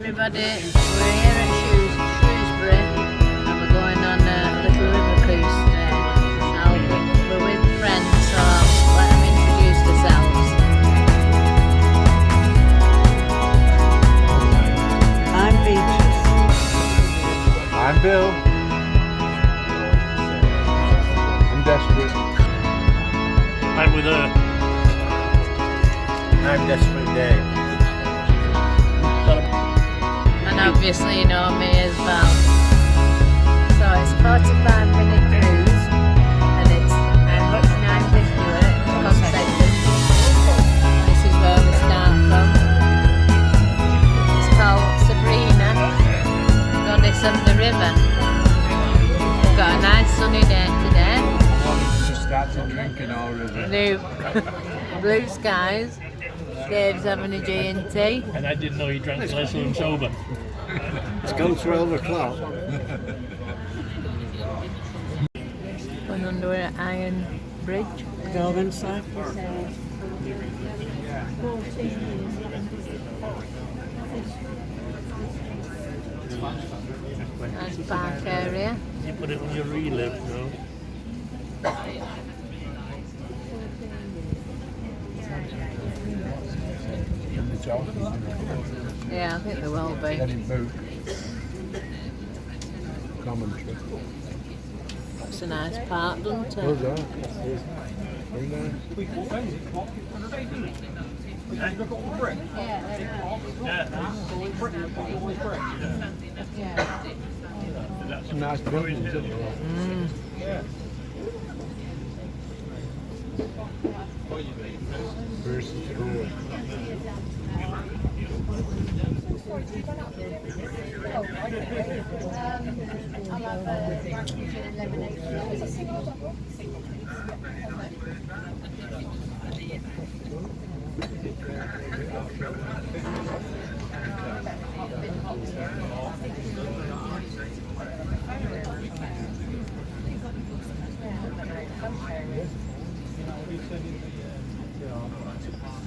Everybody, we're here at Shrewsbury and we're going on a little river cruise today. We're with friends, so I'll let them introduce themselves. I'm Beatrice. I'm Bill. I'm desperate. I'm with her. I'm Desperate Dave. And obviously you know me as well. So it's a 45-minute cruise and it's £9.50 concession. This is where we start from. It's called Sabrina. Going to the river. We've got a nice sunny day today. Just started drinking already. Blue skies. Dave's having a G&T. And I didn't know you drank less than sober. It's gone 12 o'clock. Going under an iron bridge. Golden Cycle. Nice park area. You put it on your relive, no? Yeah, I think there will be. Getting boot. Commentary. It's a nice park, doesn't Oh, it? that. Very nice. Some nice buildings, isn't there? Versus road.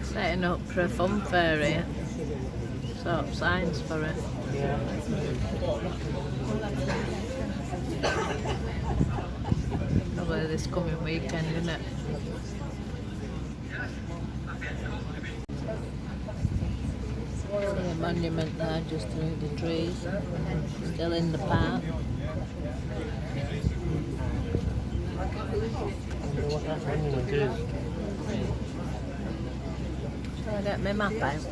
Setting up for a fun fair here. Sort of signs for it. Probably this coming weekend, isn't it? See a monument there just through the trees. Still in the park. I wonder what that monument is. Shall I get my map out?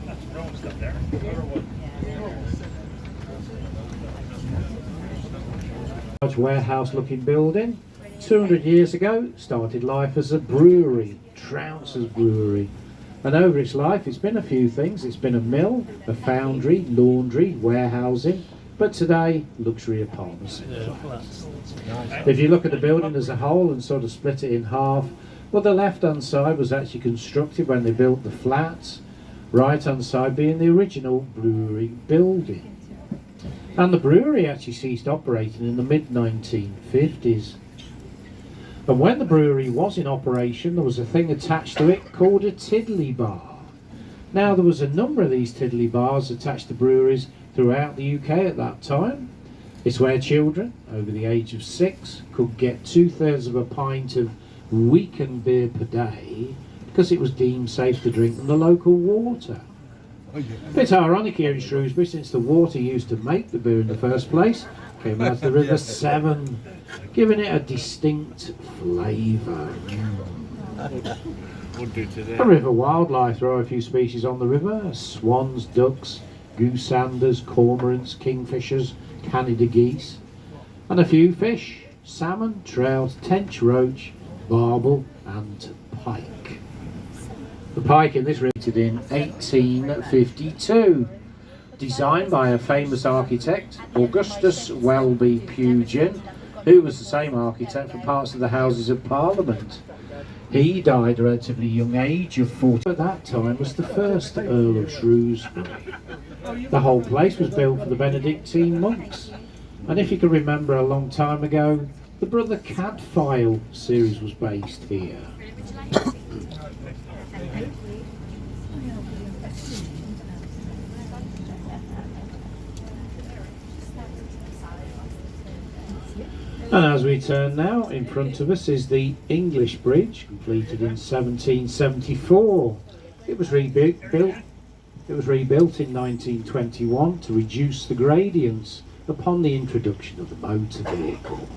That's wrong stuff there. Large warehouse looking building. 200 years ago started life as a brewery, Trouncers Brewery, and over its life it's been a few things. It's been a mill, a foundry, laundry, warehousing, but today luxury apartments. If you look at the building as a whole and sort of split it in half, well, the left hand side was actually constructed when they built the flats, right hand side being the original brewery building. And the brewery actually ceased operating in the mid-1950s. And when the brewery was in operation, there was a thing attached to it called a tiddly bar. Now, there was a number of these tiddly bars attached to breweries throughout the UK at that time. It's where children over the age of 6 could get 2/3 of a pint of weakened beer per day because it was deemed safe to drink from the local water. It's ironic here in Shrewsbury, since the water used to make the beer in the first place came out of the River Severn, giving it a distinct flavour. Would do today. The river wildlife, there are a few species on the river: swans, ducks, goosanders, cormorants, kingfishers, Canada geese, and a few fish: salmon, trout, tench roach, barbel and pike. The pike in this river in 1852, designed by a famous architect, Augustus Welby Pugin, who was the same architect for parts of the Houses of Parliament. He died at a relatively young age of 40. At that time was the first Earl of Shrewsbury. The whole place was built for the Benedictine monks, and if you can remember a long time ago, the Brother Cadfael series was based here. And as we turn now, in front of us is the English Bridge, completed in 1774. It was rebuilt in 1921 to reduce the gradients upon the introduction of the motor vehicle.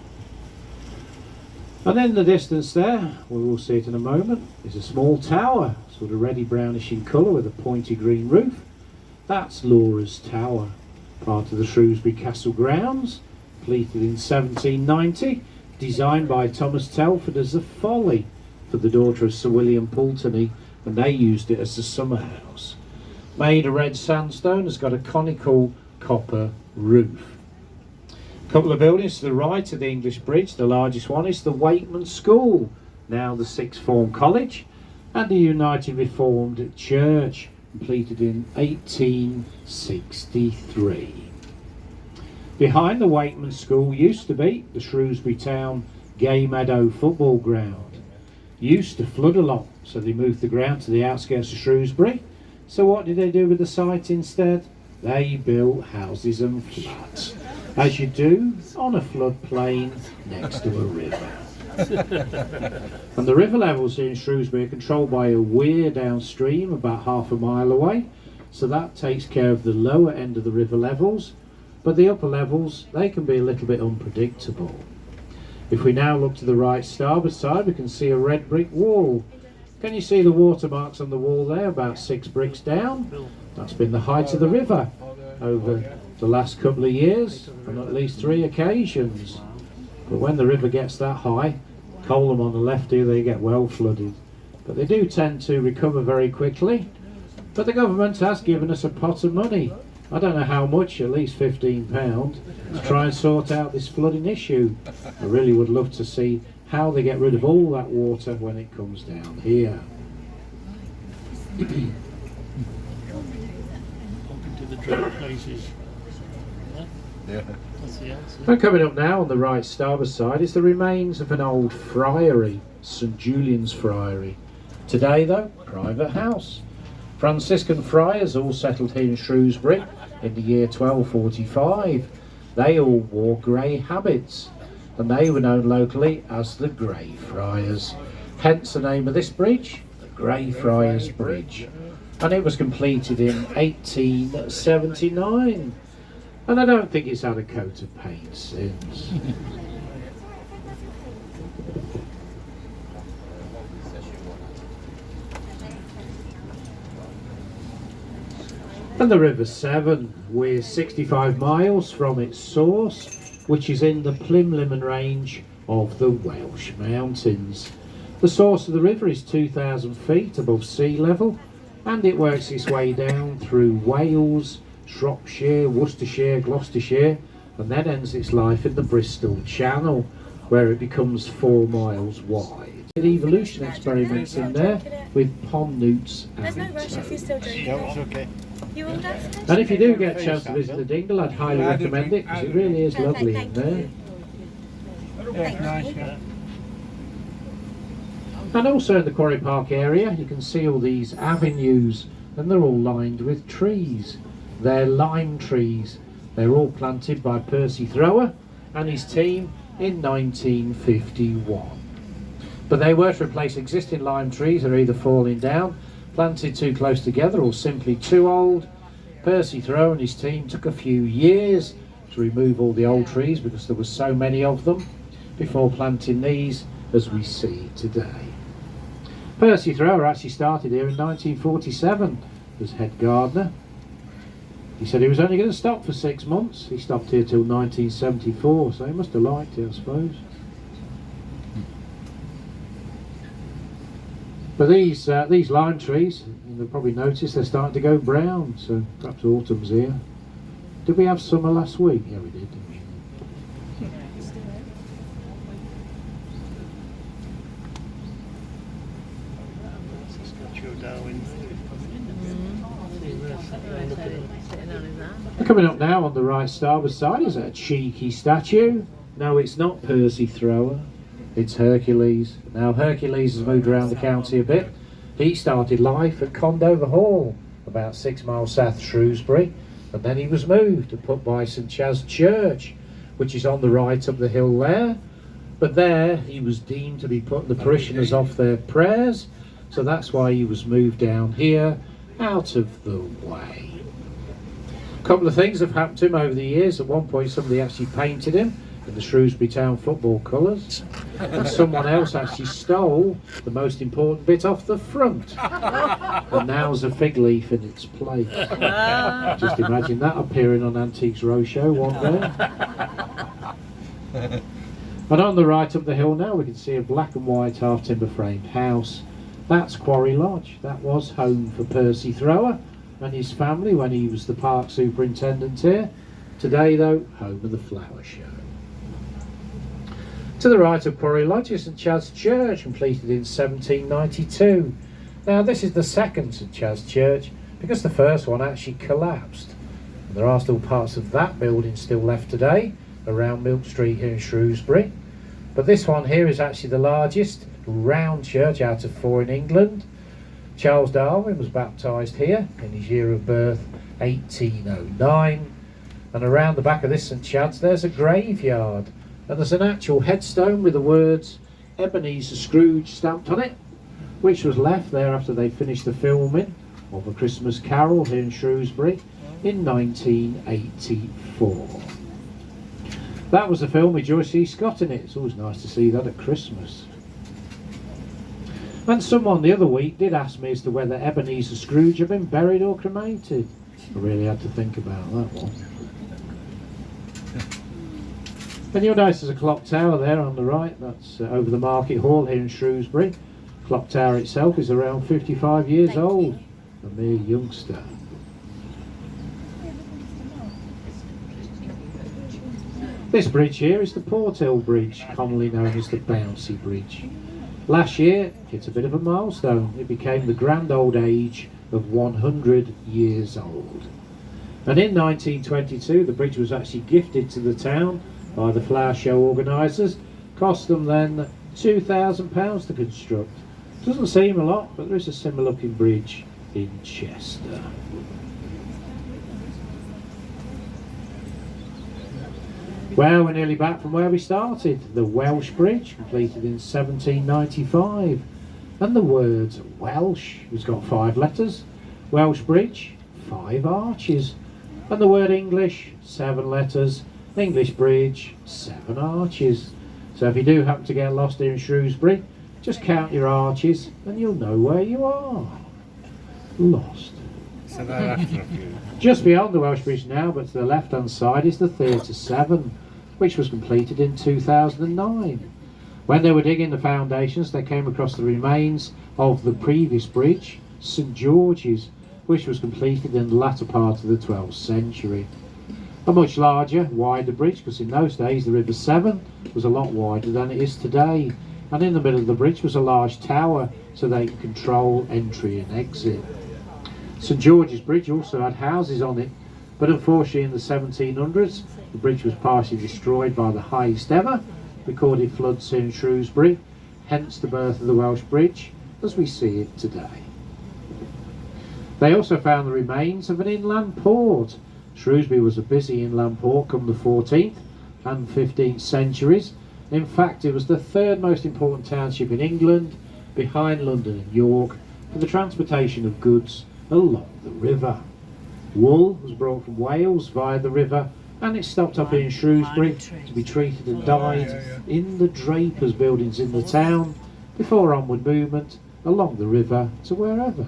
And in the distance there, we will see it in a moment, is a small tower, sort of reddy brownish in colour with a pointy green roof. That's Laura's Tower, part of the Shrewsbury Castle grounds, completed in 1790, designed by Thomas Telford as a folly for the daughter of Sir William Pulteney, and they used it as a summer house. Made of red sandstone, has got a conical copper roof. A couple of buildings to the right of the English Bridge. The largest one is the Wakeman School, now the Sixth Form College, and the United Reformed Church, completed in 1863. Behind the Wakeman School used to be the Shrewsbury Town Gay Meadow football ground. Used to flood a lot, so they moved the ground to the outskirts of Shrewsbury. So what did they do with the site instead? They built houses and flats, as you do on a floodplain next to a river. And the river levels here in Shrewsbury are controlled by a weir downstream about half a mile away, so that takes care of the lower end of the river levels, but the upper levels, they can be a little bit unpredictable. If we now look to the right starboard side, we can see a red brick wall. Can you see the watermarks on the wall there, about 6 bricks down? That's been the height of the river over the last couple of years on at least 3 occasions. But when the river gets that high, Colham on the left here, they get well flooded. But they do tend to recover very quickly. But the government has given us a pot of money. I don't know how much, at least £15, to try and sort out this flooding issue. I really would love to see how they get rid of all that water when it comes down here. To the drought places. Yeah. That's the answer. And coming up now on the right starboard side is the remains of an old friary, St Julian's Friary. Today though, private house. Franciscan friars all settled here in Shrewsbury in the year 1245. They all wore grey habits, and they were known locally as the Grey Friars. Hence the name of this bridge, the Grey Friars Bridge. And it was completed in 1879. And I don't think it's had a coat of paint since. And the River Severn, we're 65 miles from its source, which is in the Plimlimmon range of the Welsh Mountains. The source of the river is 2,000 feet above sea level, and it works its way down through Wales, Shropshire, Worcestershire, Gloucestershire, and then ends its life in the Bristol Channel, where it becomes 4 miles wide. Evolution experiments in there with pond newts There's no and rush if you're still drinking. No, it's okay. You all done? And if you do get a chance to visit the dingle, I'd highly recommend it, because it really is lovely in there. And also in the Quarry Park area, you can see all these avenues, and they're all lined with trees. They're lime trees. They're all planted by Percy Thrower and his team in 1951. But they were to replace existing lime trees that are either falling down, planted too close together, or simply too old. Percy Thrower and his team took a few years to remove all the old trees because there were so many of them before planting these as we see today. Percy Thrower actually started here in 1947 as head gardener. He said he was only going to stop for 6 months. He stopped here till 1974, so he must have liked it, I suppose. But these lime trees, you'll probably notice they're starting to go brown, so perhaps autumn's here. Did we have summer last week? Yeah, we did, didn't we? Coming up now on the right starboard side is a cheeky statue. No, it's not Percy Thrower, it's Hercules. Now Hercules has moved around the county a bit. He started life at Condover Hall, about 6 miles south of Shrewsbury, and then he was moved and put by St Chas Church, which is on the right up the hill there. But there he was deemed to be putting the parishioners off their prayers, so that's why he was moved down here, out of the way. A couple of things have happened to him over the years. At one point somebody actually painted him in the Shrewsbury Town football colours, and someone else actually stole the most important bit off the front, and now's a fig leaf in its place. Just imagine that appearing on Antiques Roadshow one day. And on the right up the hill now we can see a black and white half timber framed house. That's Quarry Lodge. That was home for Percy Thrower and his family when he was the park superintendent here. Today though, home of the flower show. To the right of Quarry Lodge is St Chad's Church, completed in 1792. Now this is the second St Chad's Church because the first one actually collapsed. And there are still parts of that building still left today around Milk Street here in Shrewsbury. But this one here is actually the largest round church out of 4 in England. Charles Darwin was baptised here in his year of birth, 1809. And around the back of this St Chad's there's a graveyard, and there's an actual headstone with the words Ebenezer Scrooge stamped on it, which was left there after they finished the filming of A Christmas Carol here in Shrewsbury in 1984. That was the film with George C. Scott in it. It's always nice to see that at Christmas. And someone the other week did ask me as to whether Ebenezer Scrooge had been buried or cremated. I really had to think about that one. And you'll notice there's a clock tower there on the right. That's over the Market Hall here in Shrewsbury. The clock tower itself is around 55 years old. A mere youngster. This bridge here is the Porthill Bridge, commonly known as the Bouncy Bridge. Last year, it's a bit of a milestone. It became the grand old age of 100 years old. And in 1922, the bridge was actually gifted to the town by the flower show organisers. Cost them then £2,000 to construct. Doesn't seem a lot, but there is a similar looking bridge in Chester. Well, we're nearly back from where we started. The Welsh Bridge, completed in 1795. And the word Welsh has got 5 letters. Welsh Bridge, 5 arches. And the word English, 7 letters. English Bridge, 7 arches. So if you do happen to get lost here in Shrewsbury, just count your arches and you'll know where you are. Lost. So that after a few. Just beyond the Welsh Bridge now, but to the left hand side, is the Theatre Severn, which was completed in 2009. When they were digging the foundations, they came across the remains of the previous bridge, St George's, which was completed in the latter part of the 12th century. A much larger, wider bridge, because in those days the River Severn was a lot wider than it is today. And in the middle of the bridge was a large tower, so they could control entry and exit. St George's Bridge also had houses on it, but unfortunately in the 1700s the bridge was partially destroyed by the highest ever recorded floods here in Shrewsbury, hence the birth of the Welsh Bridge as we see it today. They also found the remains of an inland port. Shrewsbury was a busy inland port come the 14th and 15th centuries. In fact, it was the 3rd most important township in England, behind London and York, for the transportation of goods along the river. Wool was brought from Wales via the river, and it stopped up in Shrewsbury to be treated and dyed in the drapers' buildings in the town before onward movement along the river to wherever.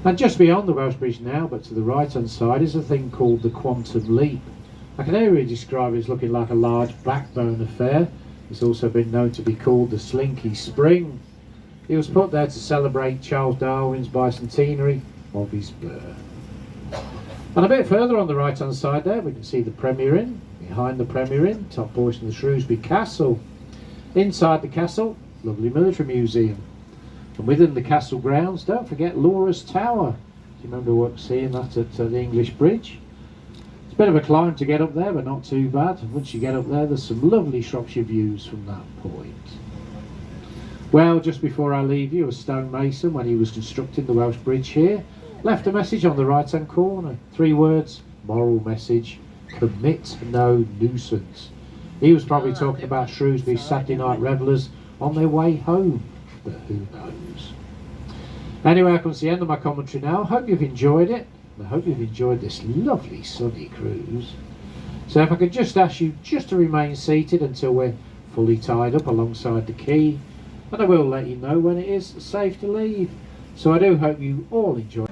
And just beyond the Welsh Bridge now, but to the right hand side, is a thing called the Quantum Leap. I can only describe it as looking like a large backbone affair. It's also been known to be called the Slinky Spring. It was put there to celebrate Charles Darwin's bicentenary of his birth. And a bit further on the right hand side there we can see the Premier Inn. Behind the Premier Inn, top portion of the Shrewsbury Castle. Inside the castle, lovely military museum. And within the castle grounds, don't forget Laura's Tower. Do you remember seeing that at the English Bridge? It's a bit of a climb to get up there, but not too bad. And once you get up there, there's some lovely Shropshire views from that point. Well, just before I leave you, a stonemason, when he was constructing the Welsh Bridge here, left a message on the right hand corner. 3 words, moral message. Commit no nuisance. He was probably talking about Shrewsbury Saturday night revellers on their way home, but who knows. Anyway, I've come to the end of my commentary now. I hope you've enjoyed it. I hope you've enjoyed this lovely sunny cruise. So if I could just ask you just to remain seated until we're fully tied up alongside the quay, and I will let you know when it is safe to leave. So I do hope you all enjoy.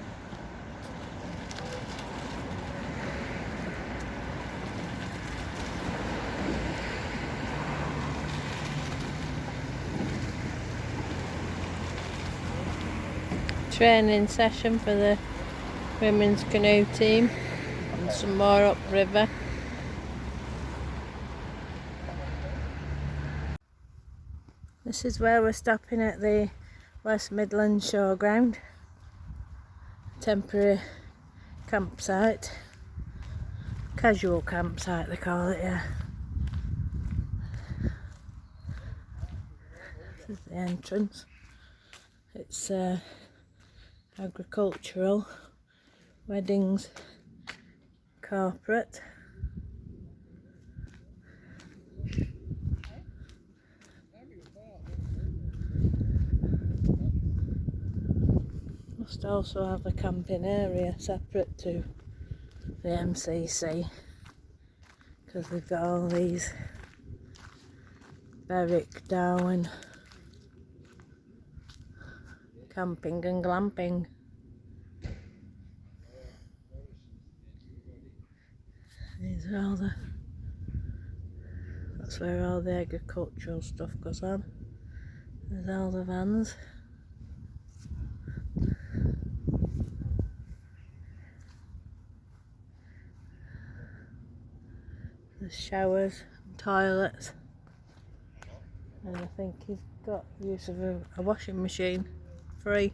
Training session for the women's canoe team and some more upriver. This is where we're stopping at the West Midlands Showground. Temporary campsite. Casual campsite they call it, yeah. This is the entrance. It's agricultural, weddings, corporate. Must also have a camping area separate to the MCC, because they've got all these Berwick, Darwin camping and glamping. These are all that's where all the agricultural stuff goes on. There's all the vans. There's showers, toilets, and I think he's got use of a washing machine free.